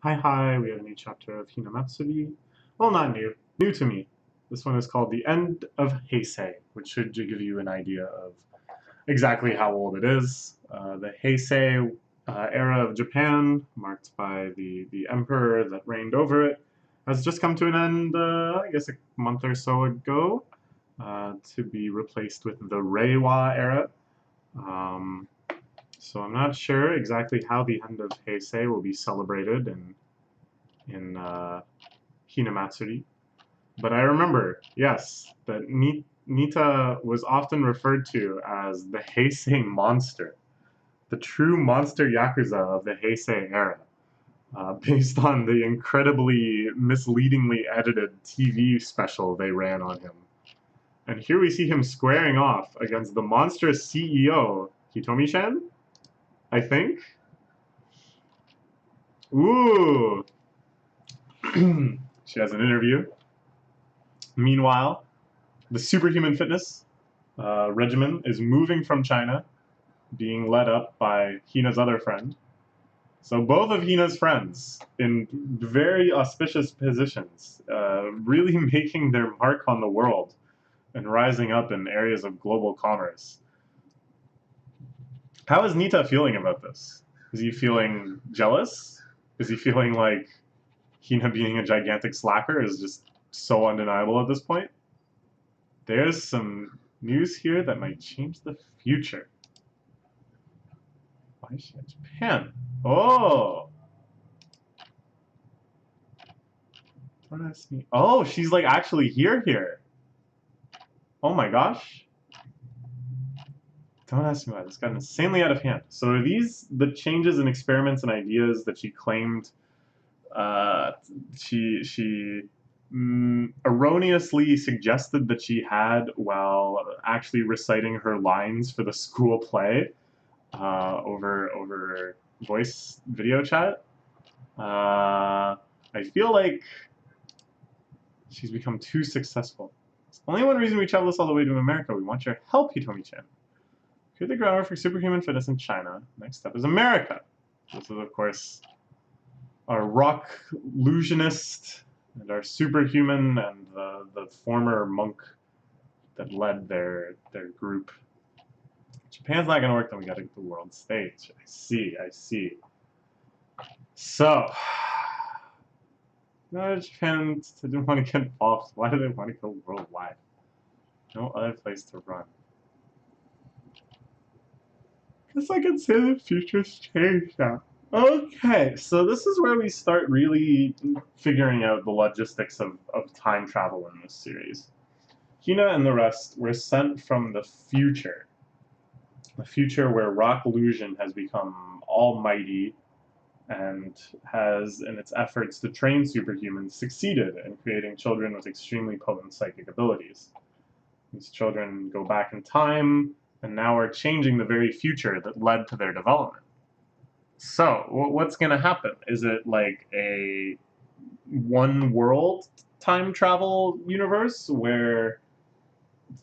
Hi, we have a new chapter of Hinamatsuri. Well, not new, new to me. This one is called The End of Heisei, which should give you an idea of exactly how old it is. The Heisei era of Japan, marked by the emperor that reigned over it, has just come to an end, I guess a month or so ago, to be replaced with the Reiwa era. Um, so I'm not sure exactly how the end of Heisei will be celebrated in Hinamatsuri. But I remember, yes, that Nita was often referred to as the Heisei monster, the true monster Yakuza of the Heisei era, based on the incredibly misleadingly edited TV special they ran on him. And here we see him squaring off against the monstrous CEO, Hitomi-shan, I think? Ooh! She has an interview. Meanwhile, the superhuman fitness regimen is moving from China, being led up by Hina's other friend. So both of Hina's friends in very auspicious positions, really making their mark on the world and rising up in areas of global commerce. How is Nita feeling about this? Is he feeling jealous? Is he feeling like Hina being a gigantic slacker is just so undeniable at this point? There's some news here that might change the future. Why is she in Japan? Oh! Don't ask me. Oh, she's like actually here. Oh my gosh. Don't ask me why. This got insanely out of hand. So are these the changes and experiments and ideas that she claimed uh, she erroneously suggested that she had while actually reciting her lines for the school play over voice video chat? I feel like she's become too successful. It's only one reason we travel this all the way to America. We want your help, Hitomi-chan. Clear the groundwork for superhuman fitness in China. Next up is America. This is, of course, our rock illusionist and our superhuman and the former monk that led their group. Japan's not going to work, then we got to get the world stage. I see. So, no, Japan didn't want to get involved. Why do they want to go worldwide? No other place to run. Guess I can say the future's changed now. Okay, so this is where we start really figuring out the logistics of time travel in this series. Hina and the rest were sent from the future. A future where rock illusion has become almighty and has, in its efforts to train superhumans, succeeded in creating children with extremely potent psychic abilities. These children go back in time and now are changing the very future that led to their development. So, what's going to happen? Is it like a one world time travel universe where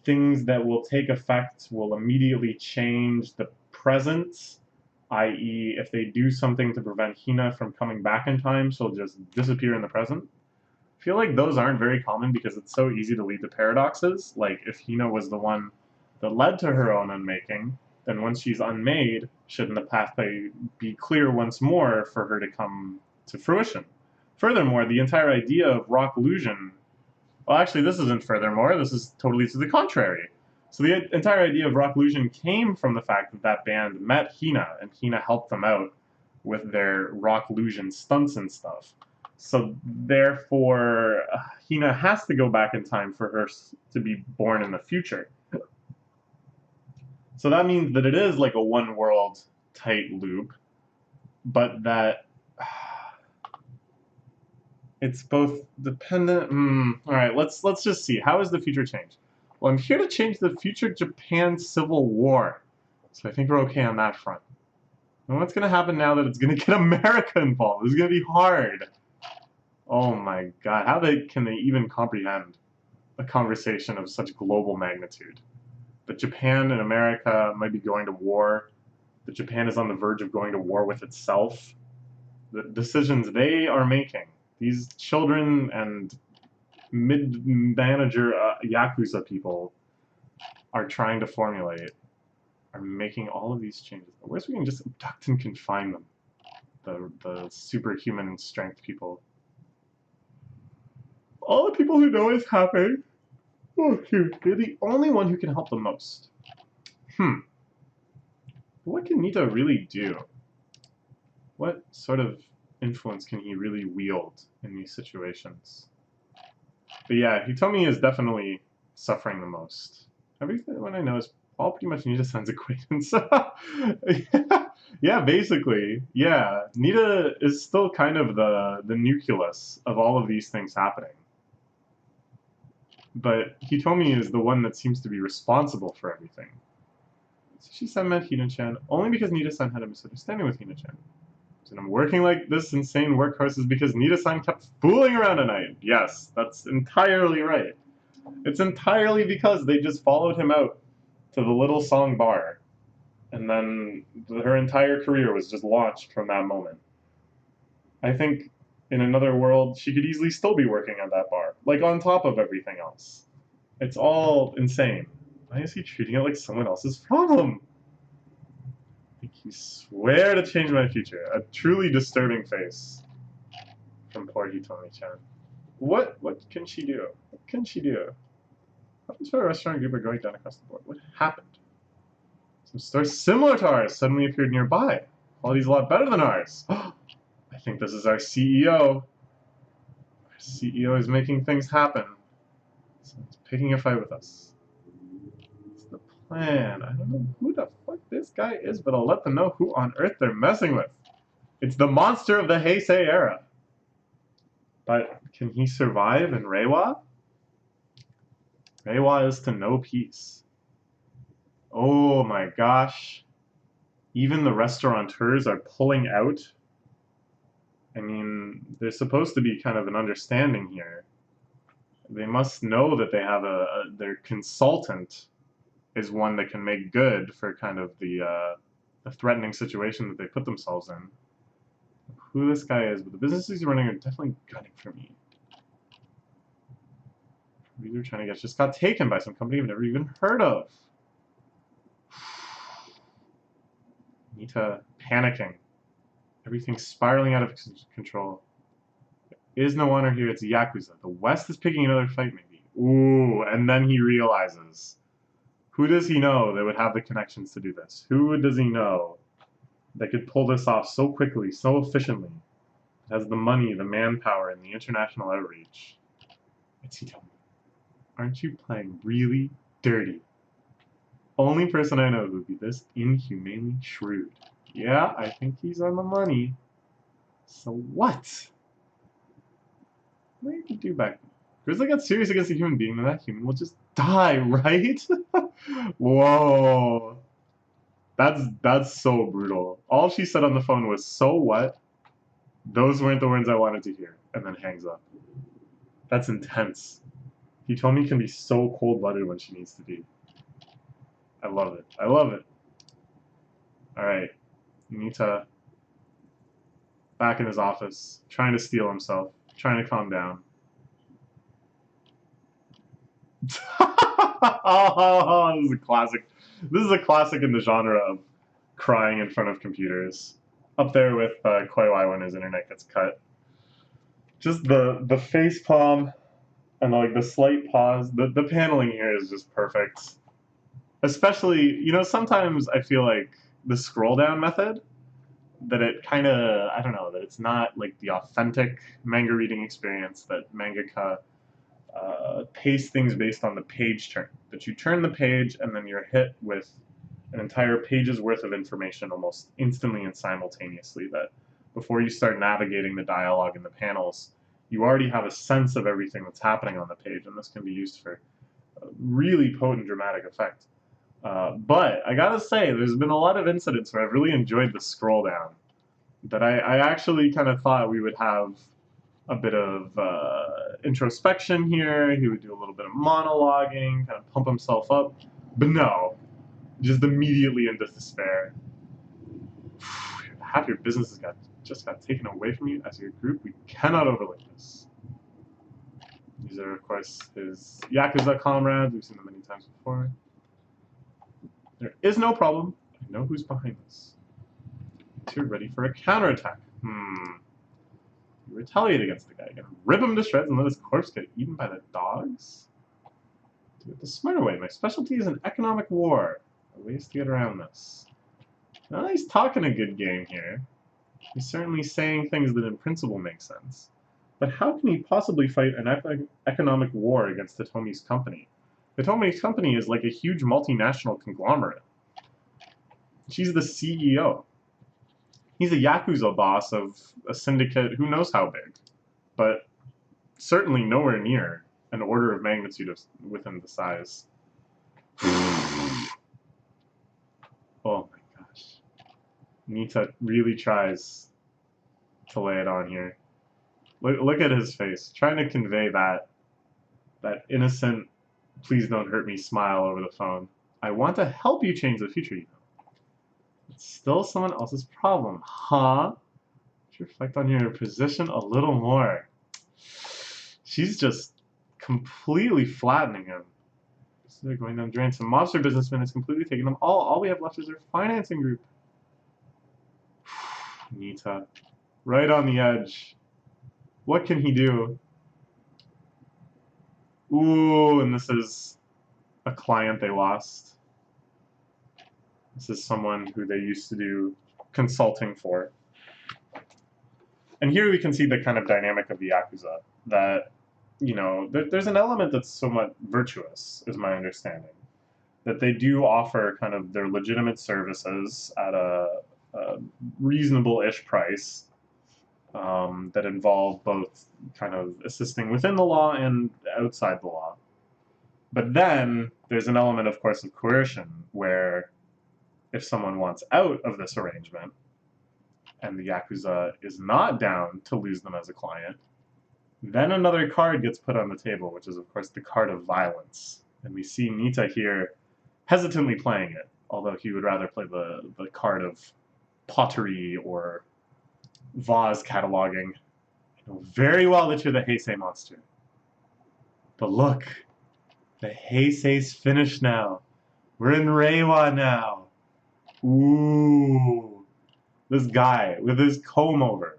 things that will take effect will immediately change the present, i.e., if they do something to prevent Hina from coming back in time, she'll just disappear in the present? I feel like those aren't very common because it's so easy to lead to paradoxes. Like, if Hina was the one that led to her own unmaking, then once she's unmade, shouldn't the pathway be clear once more for her to come to fruition? Furthermore, the entire idea of rock illusion, well, actually, this isn't furthermore, this is totally to the contrary. So the entire idea of rock illusion came from the fact that that band met Hina, and Hina helped them out with their rock illusion stunts and stuff. So therefore, Hina has to go back in time for her to be born in the future. So that means that it is like a one world tight loop, but that it's both dependent. All right, let's just see. How is the future changed? Well, I'm here to change the future Japan Civil War, so I think we're okay on that front. And what's going to happen now that it's going to get America involved? It's going to be hard. Oh my God, how can they even comprehend a conversation of such global magnitude? That Japan and America might be going to war, that Japan is on the verge of going to war with itself. the decisions they are making. These children and mid-manager Yakuza people are trying to formulate, are making all of these changes. The worst, we can just abduct and confine them. The superhuman strength people. All the people who know what's happening. Oh, shoot. They're the only one who can help the most. What can Nita really do? What sort of influence can he really wield in these situations? But yeah, Hitomi is definitely suffering the most. Everything I know is all pretty much Nita-san's acquaintance. Yeah, basically. Yeah, Nita is still kind of the nucleus of all of these things happening. But Hitomi is the one that seems to be responsible for everything. Sushi-san met Hina-chan only because Nita-san had a misunderstanding with Hina-chan. And I'm working like this insane workhorse is because Nita-san kept fooling around at night. Yes, that's entirely right. It's entirely because they just followed him out to the little song bar. And then her entire career was just launched from that moment. I think in another world, she could easily still be working at that bar, like on top of everything else. It's all insane. Why is he treating it like someone else's problem? I think you swear to change my future. A truly disturbing face from poor Hitomi-chan. What can she do? What can she do? Happened to a restaurant group are going down across the board. What happened? Some stores similar to ours suddenly appeared nearby. Quality's a lot better than ours. I think this is our CEO. Our CEO is making things happen. So he's picking a fight with us. What's the plan? I don't know who the fuck this guy is, but I'll let them know who on earth they're messing with. It's the monster of the Heisei era. But can he survive in Reiwa? Reiwa is to know peace. Oh my gosh. Even the restaurateurs are pulling out. I mean, there's supposed to be kind of an understanding here. They must know that they have their consultant is one that can make good for kind of the threatening situation that they put themselves in. Who this guy is, but the businesses he's running are definitely gunning for me. We were trying to get just got taken by some company I've never even heard of. Nita panicking. Everything's spiraling out of control. There is no honor here, it's Yakuza. The West is picking another fight, maybe. Ooh, and then he realizes. Who does he know that would have the connections to do this? Who does he know that could pull this off so quickly, so efficiently? Has the money, the manpower, and the international outreach. It's Hitomi. Aren't you playing really dirty? Only person I know who would be this inhumanely shrewd. Yeah, I think he's on the money. So what? What did he do back then? Grizzly got serious against a human being, then that human will just die, right? Whoa. That's so brutal. All she said on the phone was, "So what?" Those weren't the words I wanted to hear, and then hangs up. That's intense. Hitomi can be so cold-blooded when she needs to be. I love it. I love it. Alright. Nita back in his office, trying to steel himself, trying to calm down. Oh, this is a classic. This is a classic in the genre of crying in front of computers. Up there with Koiwai when his internet gets cut. Just the face palm and like the slight pause. The paneling here is just perfect. Especially, you know, sometimes I feel like the scroll down method, that it kind of, I don't know, that it's not like the authentic manga reading experience that mangaka pace things based on the page turn. That you turn the page and then you're hit with an entire page's worth of information almost instantly and simultaneously. That before you start navigating the dialogue and the panels, you already have a sense of everything that's happening on the page, and this can be used for really potent dramatic effect. But I gotta say, there's been a lot of incidents where I've really enjoyed the scroll down. That I actually kind of thought we would have a bit of introspection here. He would do a little bit of monologuing, kind of pump himself up. But no, just immediately into despair. Half your business has got just got taken away from you as your group. We cannot overlook this. These are, of course, his Yakuza comrades. We've seen them many times before. There is no problem. I know who's behind this. You're ready for a counterattack. You retaliate against the guy. You're gonna rip him to shreds and let his corpse get eaten by the dogs? Do it the smarter way. My specialty is an economic war. There are ways to get around this. Now he's talking a good game here. He's certainly saying things that in principle make sense. But how can he possibly fight an economic war against Hitomi's company? Hitomi's company is like a huge multinational conglomerate. She's the CEO. He's a Yakuza boss of a syndicate who knows how big, but certainly nowhere near an order of magnitude within the size. Oh my gosh. Nita really tries to lay it on here. Look at his face, trying to convey that innocent, please don't hurt me smile over the phone. I want to help you change the future, you know. It's still someone else's problem, huh? Reflect on your position a little more. She's just completely flattening him. So they're going down drain. Some mobster businessman has completely taken them all. All we have left is their financing group. Nita. Right on the edge. What can he do? Ooh, and this is a client they lost. This is someone who they used to do consulting for. And here we can see the kind of dynamic of the Yakuza, that, you know, there's an element that's somewhat virtuous, is my understanding. That they do offer kind of their legitimate services at a reasonable-ish price that involve both kind of assisting within the law and outside the law. But then there's an element, of course, of coercion, where if someone wants out of this arrangement, and the Yakuza is not down to lose them as a client, then another card gets put on the table, which is, of course, the card of violence. And we see Nita here hesitantly playing it, although he would rather play the card of pottery or vase cataloging. I know very well that you're the Heisei monster. But look, the Heisei's finished now. We're in Reiwa now. Ooh. This guy with his comb over,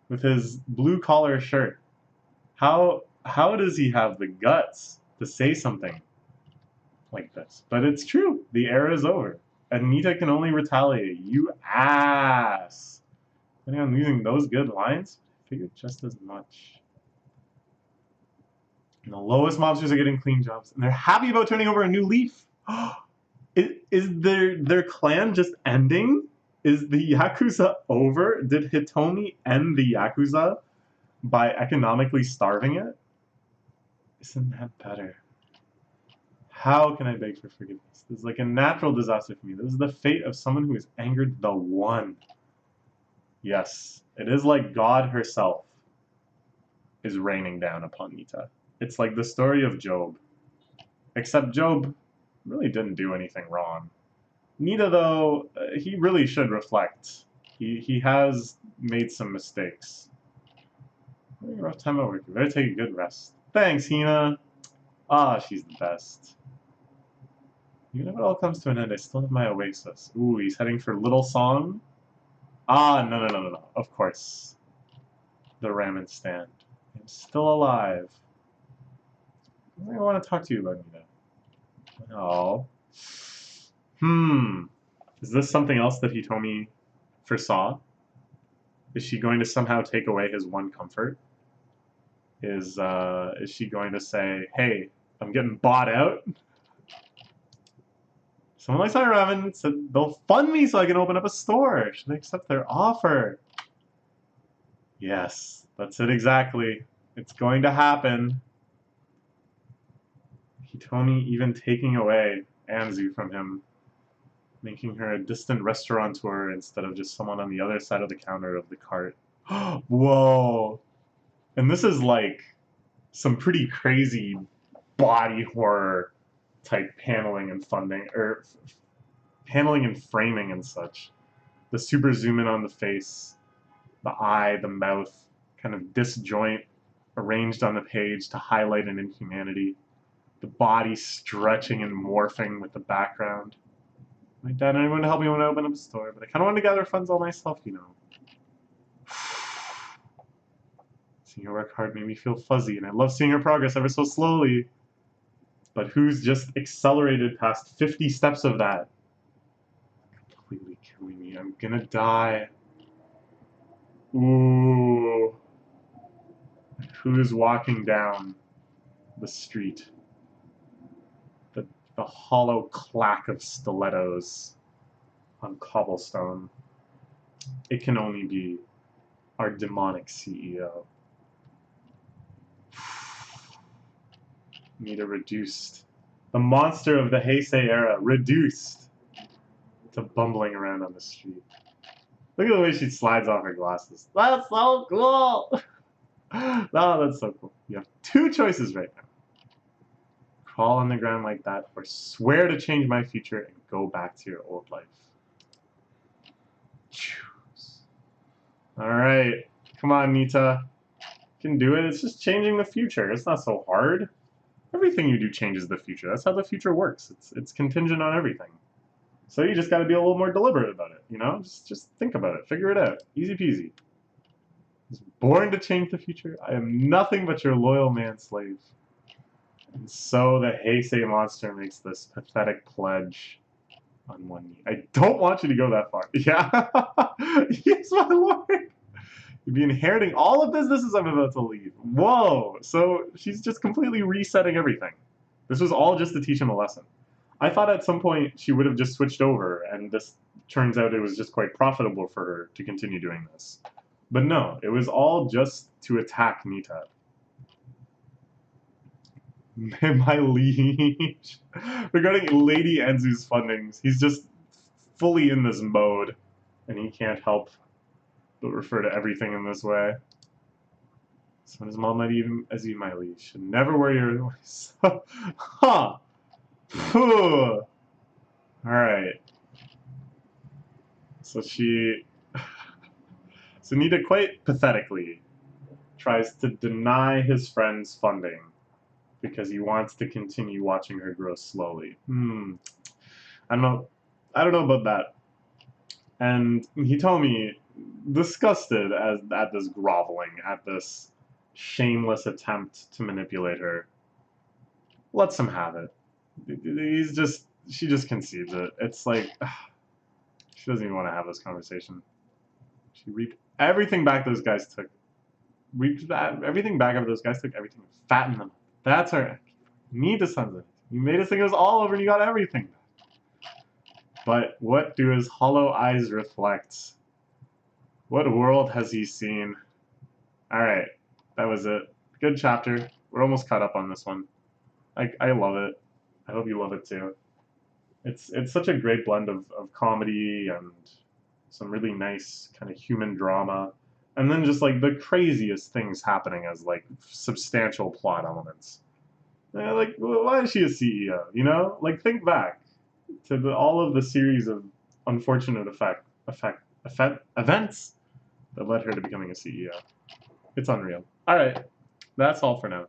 with his blue-collar shirt, how does he have the guts to say something like this? But it's true. The era is over. And Nita can only retaliate. You ass! I think I'm using those good lines. I figured just as much. And the lowest mobsters are getting clean jobs, and they're happy about turning over a new leaf. Is their clan just ending? Is the Yakuza over? Did Hitomi end the Yakuza by economically starving it? Isn't that better? How can I beg for forgiveness? This is like a natural disaster for me. This is the fate of someone who has angered the One. Yes, it is like God herself is raining down upon Nita. It's like the story of Job. Except Job really didn't do anything wrong. Nita, though, he really should reflect. He has made some mistakes. Having a rough time at work. You better take a good rest. Thanks, Hina. Ah, she's the best. Even if it all comes to an end, I still have my oasis. Ooh, he's heading for Little Song? Ah, no. Of course. The ramen stand. I'm still alive. I want to talk to you about Nita. Oh. Is this something else that Hitomi foresaw? Is she going to somehow take away his one comfort? Is she going to say, hey, I'm getting bought out? Someone likes my ramen, said they'll fund me so I can open up a store. Should I accept their offer? Yes, that's it exactly. It's going to happen. Hitomi even taking away Anzu from him, making her a distant restaurateur instead of just someone on the other side of the counter of the cart. Whoa! And this is like some pretty crazy body horror type paneling and funding, or paneling and framing and such. The super zoom in on the face, The eye, the mouth, kind of disjoint, arranged on the page to highlight an inhumanity. The body stretching and morphing with the background. My dad didn't want to help me when I opened up the store, but I kind of wanted to gather funds all myself, you know. Seeing her work hard made me feel fuzzy, and I love seeing her progress ever so slowly. But who's just accelerated past 50 steps of that? Completely killing me. I'm gonna die. Ooh. Who's walking down the street? The hollow clack of stilettos on cobblestone. It can only be our demonic CEO. Nita reduced. The monster of the Heisei era reduced to bumbling around on the street. Look at the way she slides off her glasses. That's so cool! Oh, that's so cool. You have two choices right now. Crawl on the ground like that, or swear to change my future and go back to your old life. Choose. Alright. Come on, Nita. You can do it. It's just changing the future. It's not so hard. Everything you do changes the future. That's how the future works. It's contingent on everything. So you just got to be a little more deliberate about it, you know? Just think about it. Figure it out. Easy peasy. I was born to change the future. I am nothing but your loyal man-slave. And so the Heisei monster makes this pathetic pledge on one knee. I don't want you to go that far. Yeah. Yes, my lord. You'd be inheriting all the businesses I'm about to leave. Whoa. So she's just completely resetting everything. This was all just to teach him a lesson. I thought at some point she would have just switched over, and this turns out it was just quite profitable for her to continue doing this. But no, it was all just to attack Nita. My liege. Regarding Lady Enzu's fundings, he's just fully in this mode, and he can't help but refer to everything in this way. So his mom might even as you, my liege, should never wear your voice. Huh. Alright. So so Nita quite pathetically tries to deny his friend's funding because he wants to continue watching her grow slowly. I don't know about that. And he told me, disgusted at this groveling, at this shameless attempt to manipulate her, lets him have it. She just concedes it. It's like, she doesn't even want to have this conversation. She reaped everything back those guys took. Reaped everything back after those guys took everything and fattened them. That's her. You need the sons of it. You made us think it was all over and you got everything back. But what do his hollow eyes reflect? What world has he seen? Alright, that was it. Good chapter. We're almost caught up on this one. I love it. I hope you love it too. It's such a great blend of comedy and some really nice kind of human drama. And then just like the craziest things happening as like substantial plot elements. Like, why is she a CEO? You know? Like, think back to all of the series of unfortunate events that led her to becoming a CEO. It's unreal. Alright, that's all for now.